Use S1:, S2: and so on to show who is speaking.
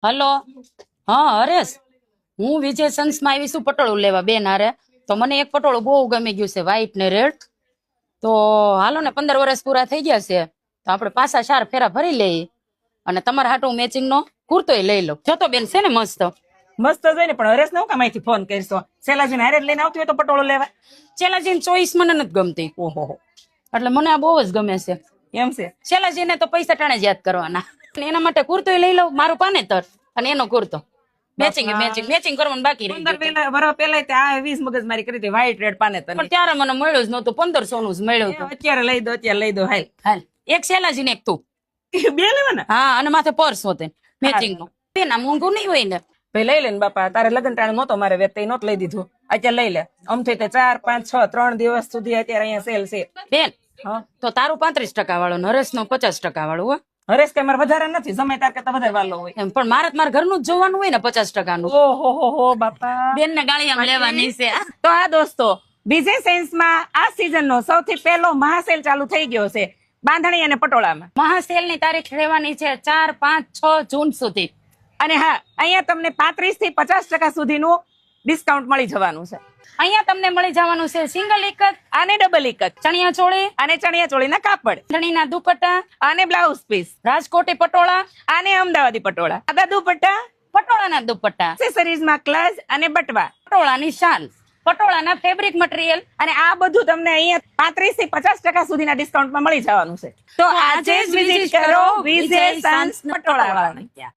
S1: Hello. હા હરેશ, હું વિજય સન્સમાં આવી છું પટોળું લેવા બેન હારે. તો મને એક પટોળું બહુ ગમી ગયું છે, વ્હાઈટ ને રેડ. તો હાલો ને, 15 વર્ષ પૂરા થઈ ગયા છે તો આપણે પાછા 4 ફેરા ભરી લઈએ. અને તમારા હાટું મેચિંગ નો કુર્તોય લઈ લો. જો તો બેન છે ને મસ્ત.
S2: મસ્ત જોઈને પણ હરેશ ને હું કામ અહીંથી ફોન કરશો? સેલાજીને હારે જ લઈને આવતી હોય તો પટોળો લેવા.
S1: શેલાજીની ચોઈસ મને નથી ગમતી.
S2: ઓહો,
S1: એટલે મને આ બહુ જ ગમે છે.
S2: એમ છે?
S1: શેલાજીને તો પૈસા ટાણે જ યાદ કરવાના. અને એના માટે કુર્તોય લઈ લઉં, મારું પાનેતર અને એનો કુર્તો. મેચિંગ મેચિંગ મેચિંગ કરવાનું બાકી રહી
S2: 15
S1: ગયું.
S2: વર્ષ પહેલા આ 20 મગજમારી કરી હતી વ્હાઈટ રેડ પાને તને.
S1: પણ ત્યારે મને મળ્યું જ નહોતું, 1500 નું જ મળ્યું હતું.
S2: અત્યારે લઈ દો હાલ.
S1: હાલ એક શેલાજી ને એક તું.
S2: બે લેવાના?
S1: હા, અને માથે પર્સ હોતે મેચિંગ નું. તેના મોંઘું નહીં હોય ને.
S2: ભાઈ લઈ લે ને બાપા, તારે લગન ટાણે નહોતો મારે વેત નહોત લઈ દીધું. અત્યારે લઈ લે. આમ થઈ તે 4 5 6 3 દિવસ સુધી અત્યારે અહીંયા સેલ છે.
S1: બેન
S2: હા,
S1: તો તારું 35% વાળું ને હરેશ નું 50% વાળું હો.
S2: હરેશ કે મારે વધારે નથી, સમય તાર કરતા વધારે વાલો હોય.
S1: એમ પણ મારે મારા ઘરનું જ જોવાનું હોય ને 50% નું.
S2: ઓહો હો બાપા.
S1: બેન ને ગાળી આમ લેવાની છે.
S2: તો આ દોસ્તો, વિજય સેન્સમાં આ સીઝનનો સૌથી પહેલો મહાસેલ ચાલુ થઈ ગયો છે બાંધણી અને પટોળામાં.
S1: મહાસેલ ની તારીખ રહેવાની છે 4 5 6 જૂન સુધી.
S2: અને હા, અહીંયા તમને 35 થી 50% સુધીનું ડિસ્કાઉન્ટ મળી જવાનું છે.
S1: અહીંયા તમને મળી જવાનું છે સિંગલ એક જ
S2: અને ડબલ એક જ
S1: ચણિયા ચોળી
S2: અને ચણિયા ચોળીના કાપડ
S1: ચણીના દુપટ્ટા
S2: અને બ્લાઉઝ પીસ
S1: રાજકોટી પટોળા
S2: અને અમદાવાદી પટોળા, આદા દુપટ્ટા,
S1: પટોળાના દુપટ્ટા
S2: એક્સેસરીઝમાં ક્લાસ અને બટવા,
S1: પટોળાની શાલ પટોળાના ફેબ્રિક મટીરિયલ.
S2: અને આ બધું તમને અહીંયા 35 થી 50% સુધીના ડિસ્કાઉન્ટમાં મળી જવાનું છે. તો આજે જ વિઝિટ કરો વિજય સન્સ પટોળા વાળાને.